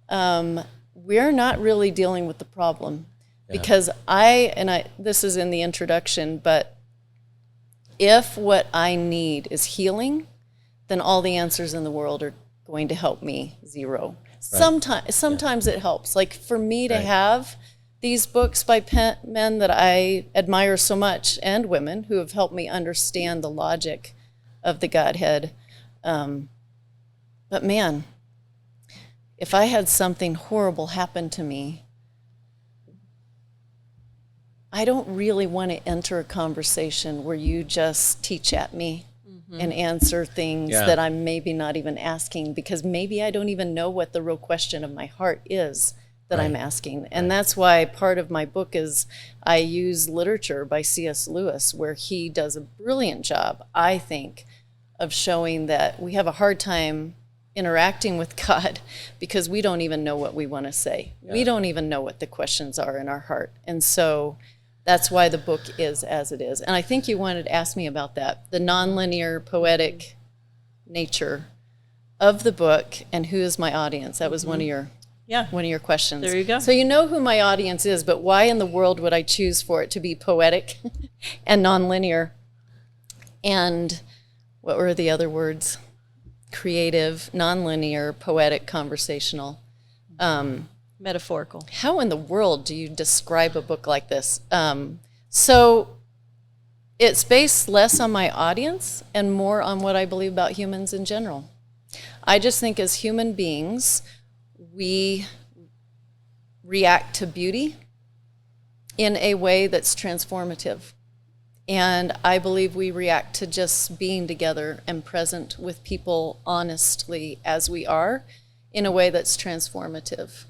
S3: we're not really dealing with the problem. Because this is in the introduction, but if what I need is healing, then all the answers in the world are going to help me zero. Right. Sometimes it helps. Like for me to have these books by men that I admire so much, and women who have helped me understand the logic of the Godhead. But man, if I had something horrible happen to me, I don't really want to enter a conversation where you just teach at me and answer things that I'm maybe not even asking, because maybe I don't even know what the real question of my heart is that I'm asking. And that's why part of my book is I use literature by C.S. Lewis, where he does a brilliant job, I think, of showing that we have a hard time interacting with God because we don't even know what we want to say. Yeah. We don't even know what the questions are in our heart. And so that's why the book is as it is. And I think you wanted to ask me about that, the nonlinear poetic nature of the book and who is my audience. That was one of your questions.
S4: There you go.
S3: So you know who my audience is, but why in the world would I choose for it to be poetic and nonlinear? And what were the other words? Creative, nonlinear, poetic, conversational.
S2: Metaphorical.
S3: How in the world do you describe a book like this? So it's based less on my audience and more on what I believe about humans in general. I just think as human beings, we react to beauty in a way that's transformative. And I believe we react to just being together and present with people honestly as we are in a way that's transformative.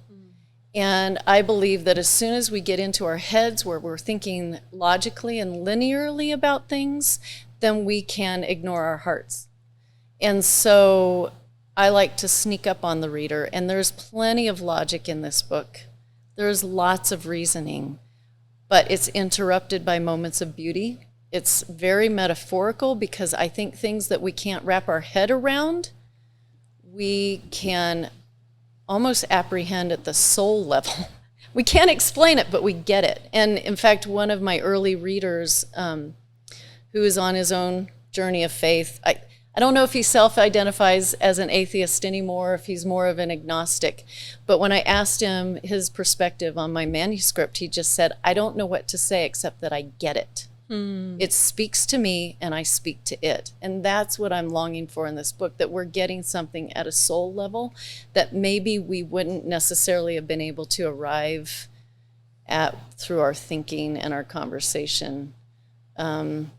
S3: And I believe that as soon as we get into our heads where we're thinking logically and linearly about things, then we can ignore our hearts. And so I like to sneak up on the reader, and there's plenty of logic in this book. There's lots of reasoning, but it's interrupted by moments of beauty. It's very metaphorical because I think things that we can't wrap our head around, we can almost apprehend at the soul level. We can't explain it, but we get it. And in fact, one of my early readers, who is on his own journey of faith, I don't know if he self-identifies as an atheist anymore, if he's more of an agnostic. But when I asked him his perspective on my manuscript, he just said, I don't know what to say except that I get it. It speaks to me and I speak to it. And that's what I'm longing for in this book, that we're getting something at a soul level that maybe we wouldn't necessarily have been able to arrive at through our thinking and our conversation. And,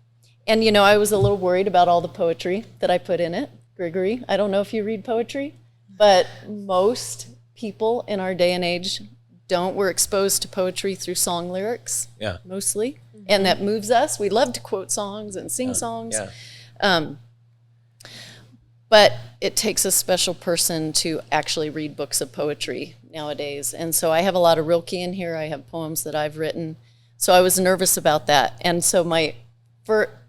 S3: you know, I was a little worried about all the poetry that I put in it. Gregory, I don't know if you read poetry, but most people in our day and age we're exposed to poetry through song lyrics, mostly. And that moves us. We love to quote songs and sing songs. But it takes a special person to actually read books of poetry nowadays. And so I have a lot of Rilke in here. I have poems that I've written. So I was nervous about that. And so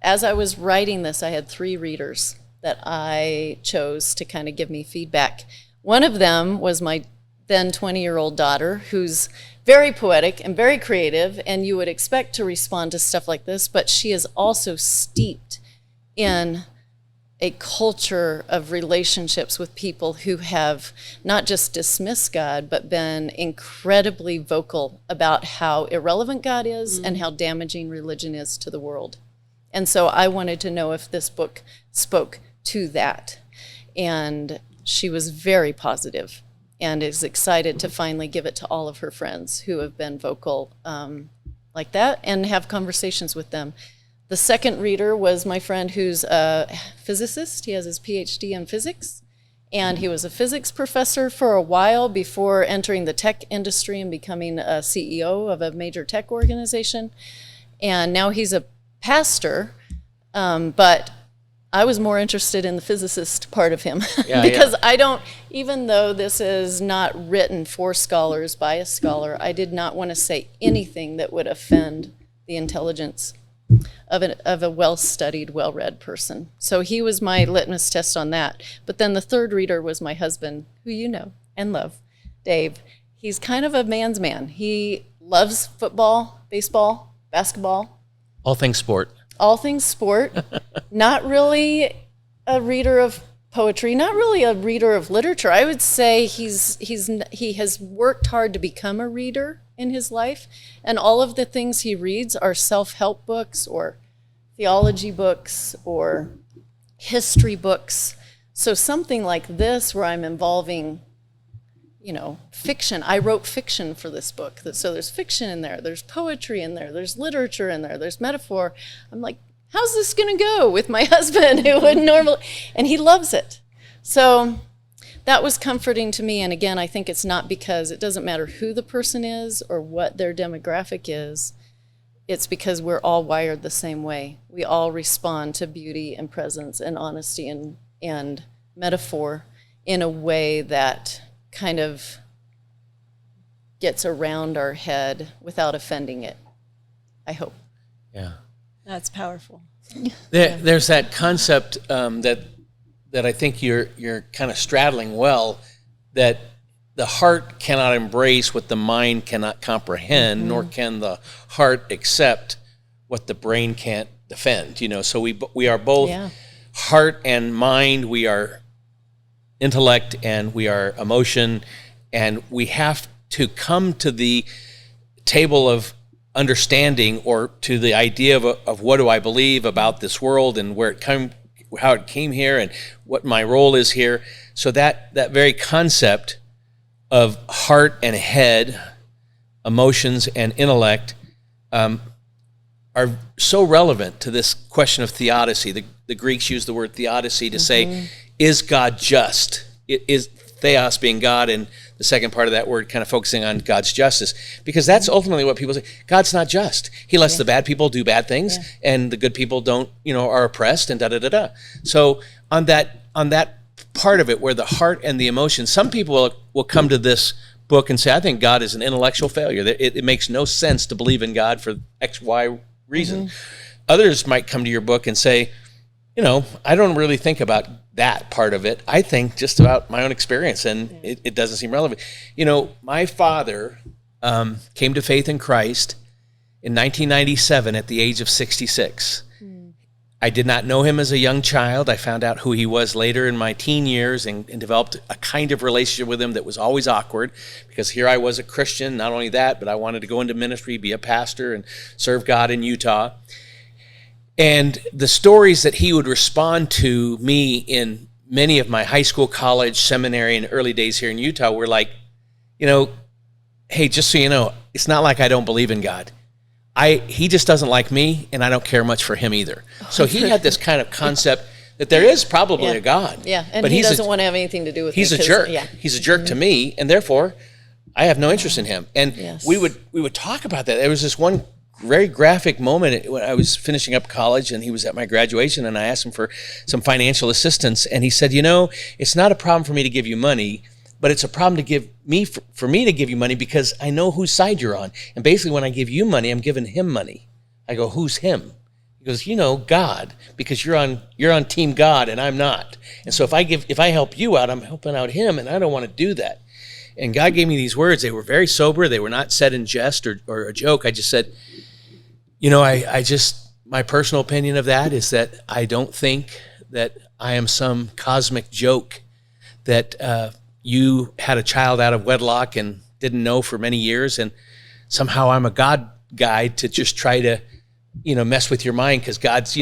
S3: as I was writing this, I had 3 readers that I chose to kind of give me feedback. One of them was my then 20-year-old daughter, who's very poetic and very creative, and you would expect to respond to stuff like this, but she is also steeped in a culture of relationships with people who have not just dismissed God, but been incredibly vocal about how irrelevant God is and how damaging religion is to the world. And so I wanted to know if this book spoke to that. And she was very positive and is excited to finally give it to all of her friends who have been vocal like that and have conversations with them. The second reader was my friend who's a physicist. He has his PhD in physics, and he was a physics professor for a while before entering the tech industry and becoming a CEO of a major tech organization. And now he's a pastor, but I was more interested in the physicist part of him because I don't, even though this is not written for scholars by a scholar, I did not want to say anything that would offend the intelligence of a well-studied, well-read person. So he was my litmus test on that. But then the third reader was my husband, who you know and love, Dave. He's kind of a man's man. He loves football, baseball, basketball.
S1: All things sport.
S3: All things sport, not really a reader of poetry, not really a reader of literature. I would say he has worked hard to become a reader in his life, and all of the things he reads are self-help books or theology books or history books. So something like this where I'm involving, fiction. I wrote fiction for this book. So there's fiction in there, there's poetry in there, there's literature in there, there's metaphor. I'm like, how's this going to go with my husband who would normally, and he loves it. So that was comforting to me. And again, I think it's not because it doesn't matter who the person is or what their demographic is. It's because we're all wired the same way. We all respond to beauty and presence and honesty and metaphor in a way that kind of gets around our head without offending it, I hope.
S1: Yeah.
S2: That's powerful.
S1: There's that concept that I think you're kind of straddling well, that the heart cannot embrace what the mind cannot comprehend, nor can the heart accept what the brain can't defend. So we are both heart and mind. We are intellect and we are emotion, and we have to come to the table of understanding, or to the idea of what do I believe about this world and where it came, how it came here, and what my role is here. So that very concept of heart and head, emotions and intellect, are so relevant to this question of theodicy. The Greeks use the word theodicy to say, is God just? It is theos being God, and the second part of that word kind of focusing on God's justice, because that's ultimately what people say. God's not just. He lets the bad people do bad things, and the good people don't, are oppressed, and da-da-da-da. So on that part of it, where the heart and the emotion, some people will come to this book and say, I think God is an intellectual failure. It makes no sense to believe in God for X, Y reason. Others might come to your book and say, I don't really think about that part of it. I think just about my own experience, and it doesn't seem relevant. My father came to faith in Christ in 1997 at the age of 66. I did not know him as a young child. I found out who he was later in my teen years, and developed a kind of relationship with him that was always awkward, because here I was, a Christian. Not only that, but I wanted to go into ministry, be a pastor, and serve God in Utah. And the stories that he would respond to me in many of my high school, college, seminary, and early days here in Utah were like, hey, just so you know, it's not like I don't believe in God. He just doesn't like me, and I don't care much for him either. So he had this kind of concept that there is probably a God.
S3: Yeah, and but he doesn't want to have anything to do with me.
S1: He's a jerk. Yeah. He's a jerk to me, and therefore I have no interest in him. And we would talk about that. There was this one very graphic moment when I was finishing up college, and he was at my graduation, and I asked him for some financial assistance, and he said, it's not a problem for me to give you money, but it's a problem for me to give you money, because I know whose side you're on. And basically, when I give you money, I'm giving him money. I go, who's him? He goes, God, because you're on team God and I'm not. And so if I help you out, I'm helping out him, and I don't want to do that. And God gave me these words. They were very sober. They were not said in jest or a joke. I just said, my personal opinion of that is that I don't think that I am some cosmic joke that you had a child out of wedlock and didn't know for many years, and somehow I'm a God guy to just try to, mess with your mind, because God's,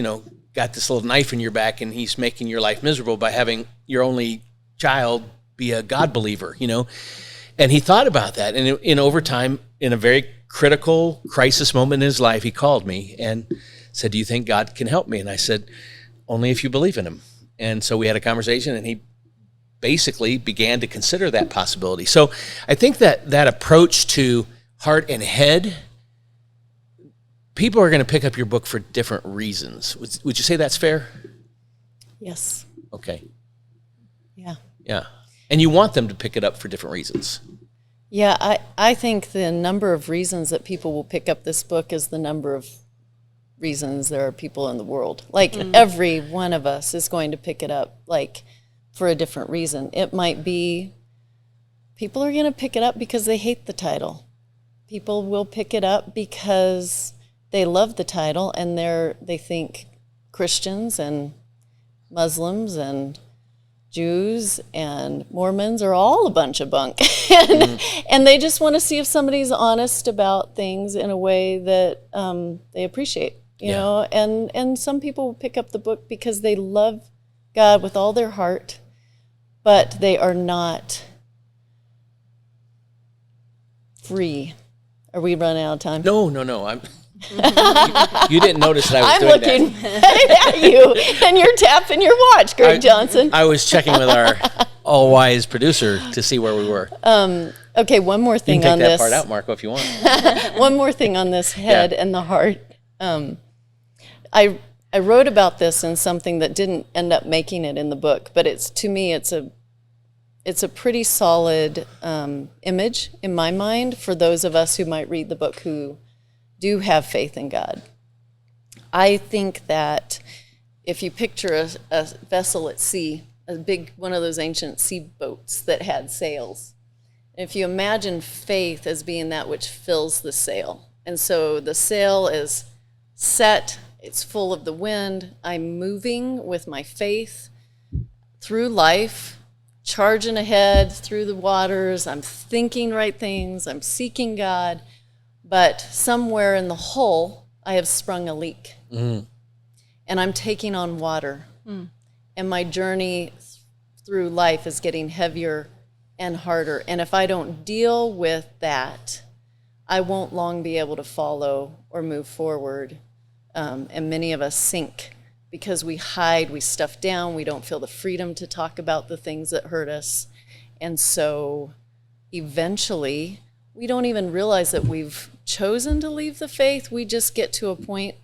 S1: got this little knife in your back, and he's making your life miserable by having your only child be a God believer, And he thought about that, and in over time, in a very critical crisis moment in his life, he called me and said, do you think God can help me? And I said, only if you believe in him. And so we had a conversation, and he basically began to consider that possibility. So I think that approach to heart and head, people are going to pick up your book for different reasons. Would you say that's fair?
S3: Yes.
S1: Okay.
S3: Yeah.
S1: Yeah. And you want them to pick it up for different reasons.
S3: Yeah, I think the number of reasons that people will pick up this book is the number of reasons there are people in the world. Like every one of us is going to pick it up, like, for a different reason. It might be people are going to pick it up because they hate the title. People will pick it up because they love the title, and they think Christians and Muslims and Jews and Mormons are all a bunch of bunk. And they just want to see if somebody's honest about things in a way that they appreciate, you know. And some people will pick up the book because they love God with all their heart, but they are not free. Are we running out of time?
S1: No. You didn't notice that I was
S3: I'm
S1: doing
S3: looking at you, and you're tapping your watch, Greg Johnson.
S1: I was checking with our all-wise producer to see where we were.
S3: Okay, one more
S1: You
S3: thing
S1: can
S3: on
S1: take that
S3: this.
S1: part out, Marco, if you want.
S3: One more thing on this head and the heart. I wrote about this in something that didn't end up making it in the book, but to me it's a pretty solid image in my mind for those of us who might read the book who do have faith in God. I think that if you picture a vessel at sea, a big one of those ancient sea boats that had sails, if you imagine faith as being that which fills the sail, and so the sail is set, it's full of the wind, I'm moving with my faith through life, charging ahead through the waters, I'm thinking right things, I'm seeking God, but somewhere in the hull, I have sprung a leak. And I'm taking on water. And my journey through life is getting heavier and harder. And if I don't deal with that, I won't long be able to follow or move forward. And many of us sink because we hide, we stuff down, we don't feel the freedom to talk about the things that hurt us. And so eventually, we don't even realize that we've chosen to leave the faith. We just get to a point,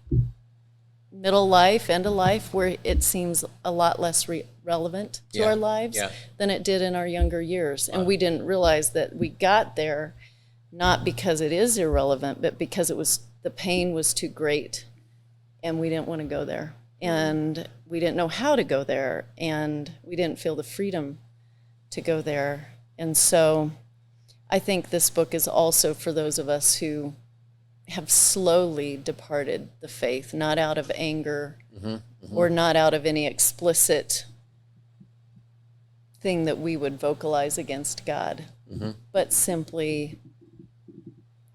S3: middle life, end of life, where it seems a lot less relevant to our lives than it did in our younger years. And we didn't realize that we got there not because it is irrelevant, but because the pain was too great and we didn't want to go there. And we didn't know how to go there, and we didn't feel the freedom to go there. And so I think this book is also for those of us who have slowly departed the faith, not out of anger or not out of any explicit thing that we would vocalize against God, but simply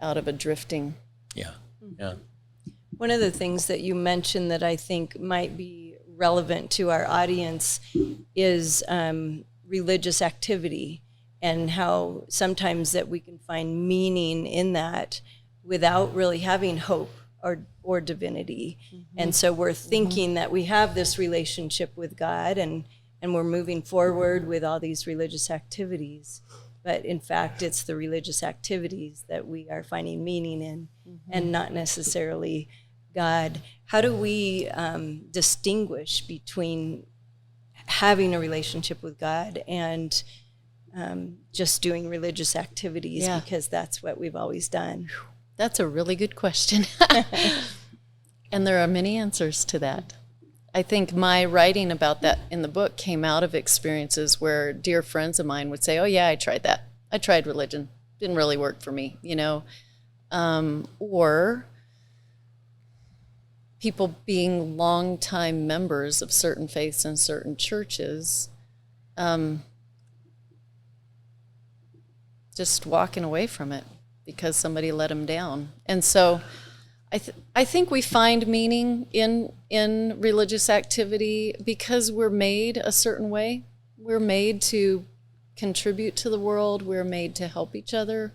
S3: out of a drifting.
S1: Yeah.
S2: One of the things that you mentioned that I think might be relevant to our audience is religious activity, and how sometimes that we can find meaning in that without really having hope or divinity. And so we're thinking that we have this relationship with God, and we're moving forward with all these religious activities. But in fact, it's the religious activities that we are finding meaning in, and not necessarily God. How do we distinguish between having a relationship with God and just doing religious activities because that's what we've always done?
S3: That's a really good question. And there are many answers to that. I think my writing about that in the book came out of experiences where dear friends of mine would say, oh yeah, I tried that. I tried religion. Didn't really work for me, or people being longtime members of certain faiths and certain churches, just walking away from it because somebody let them down. And so I think we find meaning in religious activity because we're made a certain way. We're made to contribute to the world. We're made to help each other.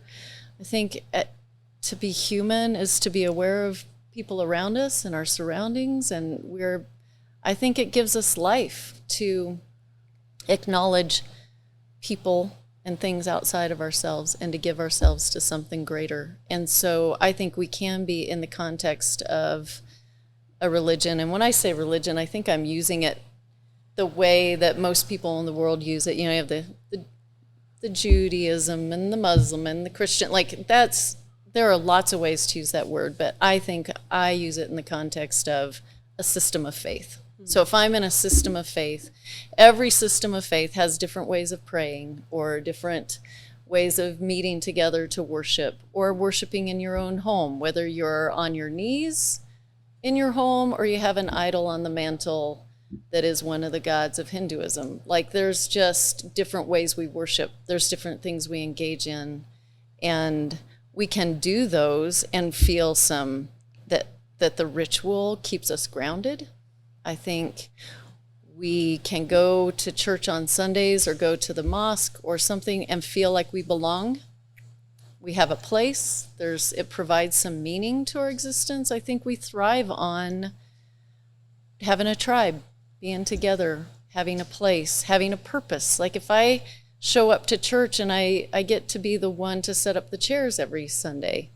S3: I think to be human is to be aware of people around us and our surroundings, and I think it gives us life to acknowledge people and things outside of ourselves and to give ourselves to something greater. And so I think we can be in the context of a religion. And when I say religion, I think I'm using it the way that most people in the world use it. You have the Judaism and the Muslim and the Christian, there are lots of ways to use that word, but I think I use it in the context of a system of faith. So if I'm in a system of faith, every system of faith has different ways of praying or different ways of meeting together to worship or worshiping in your own home, whether you're on your knees in your home or you have an idol on the mantle that is one of the gods of Hinduism. There's just different ways we worship. There's different things we engage in, and we can do those and feel that the ritual keeps us grounded. I think we can go to church on Sundays or go to the mosque or something and feel like we belong. we have a place. It provides some meaning to our existence. I think we thrive on having a tribe, being together, having a place, having a purpose. Like if I show up to church and I get to be the one to set up the chairs every Sunday,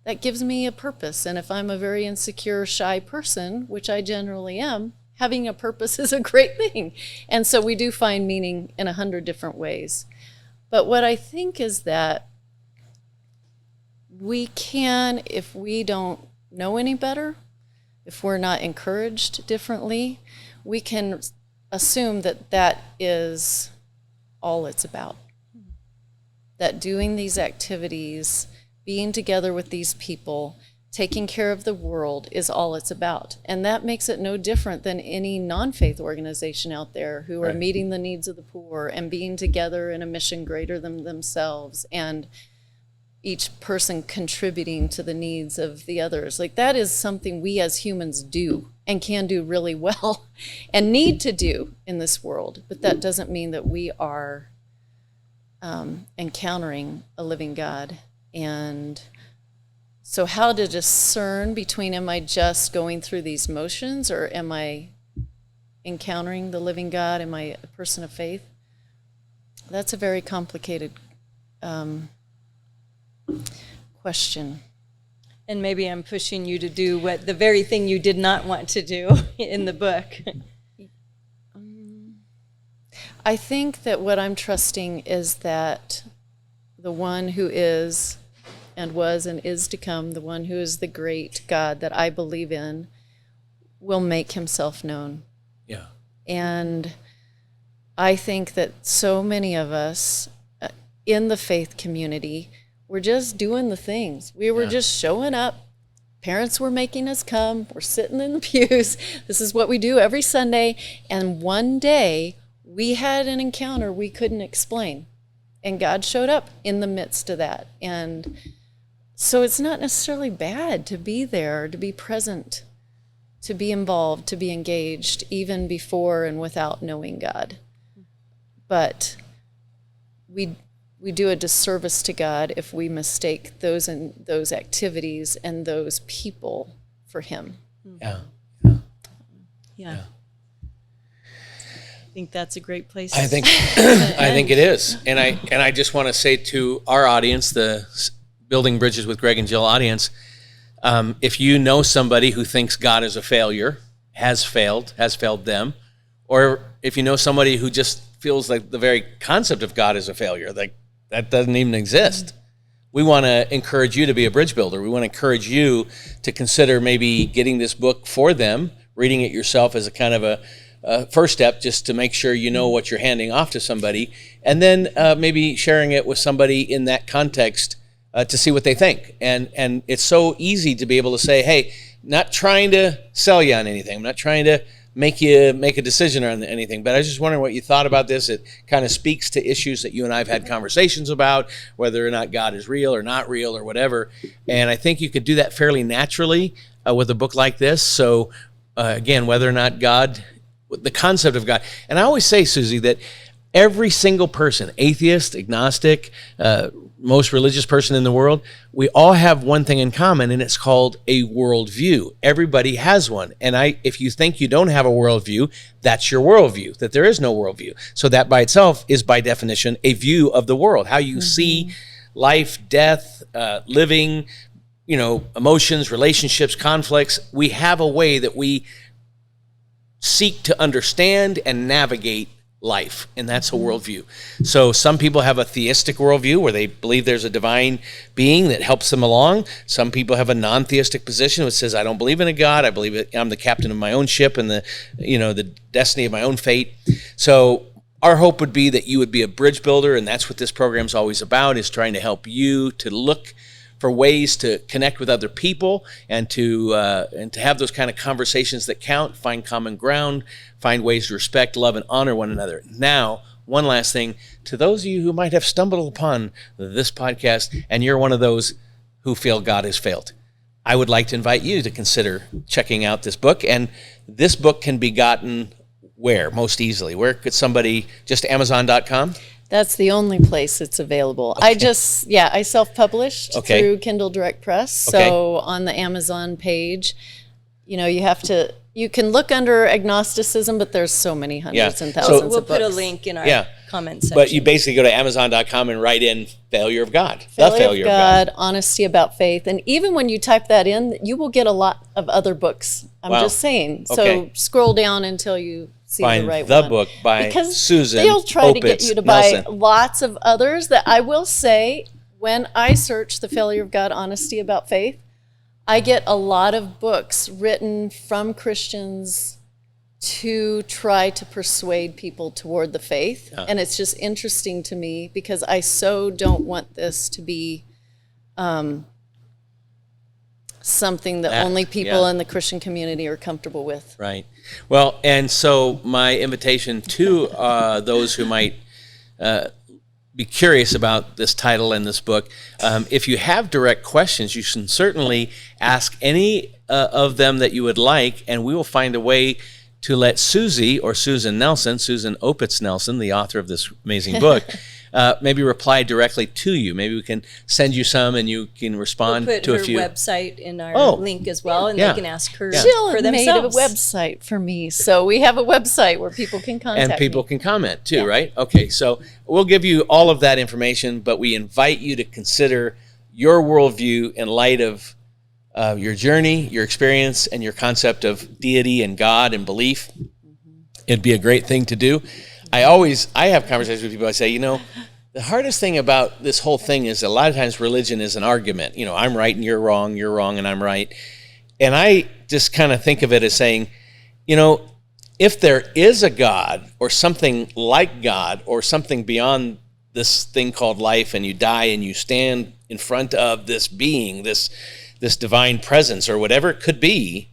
S3: that gives me a purpose. And if I'm a very insecure, shy person, which I generally am, having a purpose is a great thing. And so we do find meaning in 100 different ways. But what I think is that we can, if we don't know any better, if we're not encouraged differently, we can assume that that is all it's about. That doing these activities, being together with these people, taking care of the world is all it's about. And that makes it no different than any non-faith organization out there who are meeting the needs of the poor and being together in a mission greater than themselves, and each person contributing to the needs of the others. Like that is something we as humans do and can do really well and need to do in this world. But that doesn't mean that we are encountering a living God. And so how to discern between, am I just going through these motions, or am I encountering the living God? Am I a person of faith? That's a very complicated question.
S2: And maybe I'm pushing you to do what the very thing you did not want to do in the book.
S3: I think that what I'm trusting is that the one who is and was and is to come, the one who is the great God that I believe in, will make himself known.
S1: Yeah.
S3: And I think that so many of us in the faith community, we're just doing the things. We were just showing up. Parents were making us come. We're sitting in the pews. This is what we do every Sunday. And one day we had an encounter we couldn't explain. And God showed up in the midst of that. And so it's not necessarily bad to be there, to be present, to be involved, to be engaged, even before and without knowing God. But we do a disservice to God if we mistake those activities and those people for him.
S2: Yeah. I think that's a great place.
S1: I think it is. And I just want to say to our audience, the Building Bridges with Greg and Jill audience, if you know somebody who thinks God is a failure, has failed them, or if you know somebody who just feels like the very concept of God is a failure, like that doesn't even exist, we want to encourage you to be a bridge builder. We want to encourage you to consider maybe getting this book for them, reading it yourself as a kind of a first step, just to make sure you know what you're handing off to somebody, and then maybe sharing it with somebody in that context to see what they think. And it's so easy to be able to say, hey, not trying to sell you on anything. I'm not trying to make you make a decision on anything, but I was just wondering what you thought about this. It kind of speaks to issues that you and I have had conversations about, whether or not God is real or not real or whatever. And I think you could do that fairly naturally with a book like this. So again, whether or not God, the concept of God. And I always say, Susie, that every single person, atheist, agnostic, most religious person in the world, we all have one thing in common, and it's called a worldview. Everybody has one. And if you think you don't have a worldview, that's your worldview, that there is no worldview. So that by itself is, by definition, a view of the world, how you see life, death, living, emotions, relationships, conflicts. We have a way that we seek to understand and navigate life, and that's a worldview. So some people have a theistic worldview where they believe there's a divine being that helps them along. Some people have a non-theistic position which says, I don't believe in a God. I believe I'm the captain of my own ship and the destiny of my own fate. So our hope would be that you would be a bridge builder, and that's what this program's always about, is trying to help you to look for ways to connect with other people and to have those kind of conversations that count, find common ground, find ways to respect, love, and honor one another. Now, one last thing, to those of you who might have stumbled upon this podcast and you're one of those who feel God has failed, I would like to invite you to consider checking out this book. And this book can be gotten where most easily? Where could somebody, just Amazon.com?
S3: That's the only place it's available.
S1: Okay.
S3: I self-published
S1: Okay.
S3: through Kindle Direct Press. So on the Amazon page, you can look under agnosticism, but there's so many hundreds and thousands
S2: We'll
S3: of
S2: put a
S3: books.
S2: link in our
S1: Yeah.
S2: comment section.
S1: But you basically go to Amazon.com and write in Failure of God.
S3: Failure
S1: The Failure
S3: of God, Honesty About Faith. And even when you type that in, you will get a lot of other books. I'm
S1: Wow.
S3: just saying. So
S1: Okay.
S3: scroll down until you see
S1: Find
S3: the right
S1: the
S3: one.
S1: book by
S3: because
S1: Susan
S3: they'll try to get
S1: Opitz
S3: you to buy
S1: Nelson.
S3: lots of others that I will say, when I search The Failure of God, Honesty About Faith, I get a lot of books written from Christians to try to persuade people toward the faith. And it's just interesting to me because I so don't want this to be something that only people in the Christian community are comfortable with.
S1: Right. Well, and so my invitation to those who might be curious about this title and this book, if you have direct questions, you can certainly ask any of them that you would like, and we will find a way to let Susie or Susan Nelson, Susan Opitz Nelson, the author of this amazing book, maybe reply directly to you. Maybe we can send you some and you can respond
S2: We'll put
S1: to
S2: her
S1: a few.
S2: website in our link as well, and
S1: Yeah.
S2: they can ask her
S3: Jill
S2: for
S3: had made a
S2: themselves.
S3: website for me, so we have a website where people can contact
S1: And people
S3: me.
S1: can comment too, right? Okay, so we'll give you all of that information, but we invite you to consider your worldview in light of your journey, your experience, and your concept of deity and God and belief. It'd be a great thing to do. I have conversations with people. I say, the hardest thing about this whole thing is a lot of times religion is an argument. I'm right and you're wrong and I'm right. And I just kind of think of it as saying, if there is a God or something like God or something beyond this thing called life, and you die and you stand in front of this being, this divine presence or whatever it could be,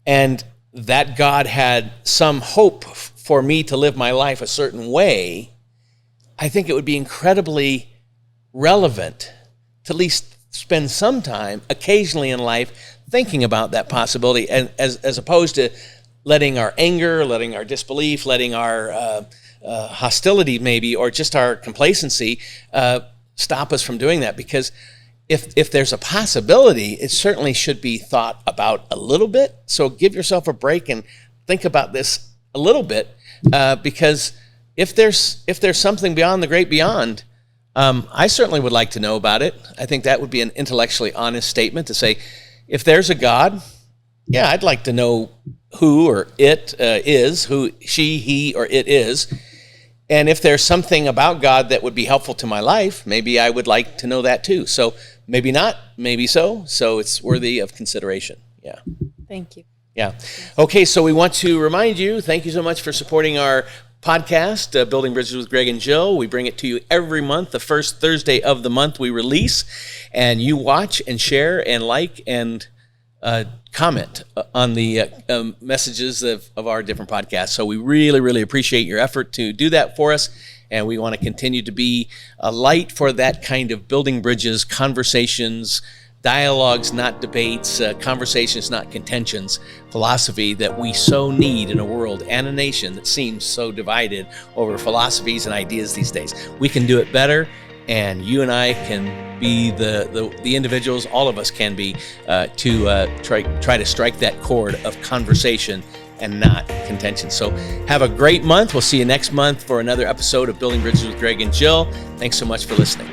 S1: and that God had some hope for me to live my life a certain way, I think it would be incredibly relevant to at least spend some time occasionally in life thinking about that possibility, and as opposed to letting our anger, letting our disbelief, letting our hostility maybe, or just our complacency stop us from doing that. Because if there's a possibility, it certainly should be thought about a little bit. So give yourself a break and think about this a little bit, because if there's something beyond the great beyond, I certainly would like to know about it. I think that would be an intellectually honest statement to say, if there's a God, yeah, I'd like to know who or it is, who she, he, or it is. And if there's something about God that would be helpful to my life, maybe I would like to know that too. So maybe not, maybe so. So it's worthy of consideration. Yeah.
S3: Thank you.
S1: Yeah. Okay, so we want to remind you, thank you so much for supporting our podcast, Building Bridges with Greg and Jill. We bring it to you every month. The first Thursday of the month we release, and you watch and share and like and comment on the messages of our different podcasts. So we really, really appreciate your effort to do that for us, and we want to continue to be a light for that kind of building bridges, conversations, dialogues, not debates, conversations, not contentions, philosophy that we so need in a world and a nation that seems so divided over philosophies and ideas these days. We can do it better, and you and I can be the individuals, all of us can be, to try to strike that chord of conversation and not contention. So have a great month. We'll see you next month for another episode of Building Bridges with Greg and Jill. Thanks so much for listening.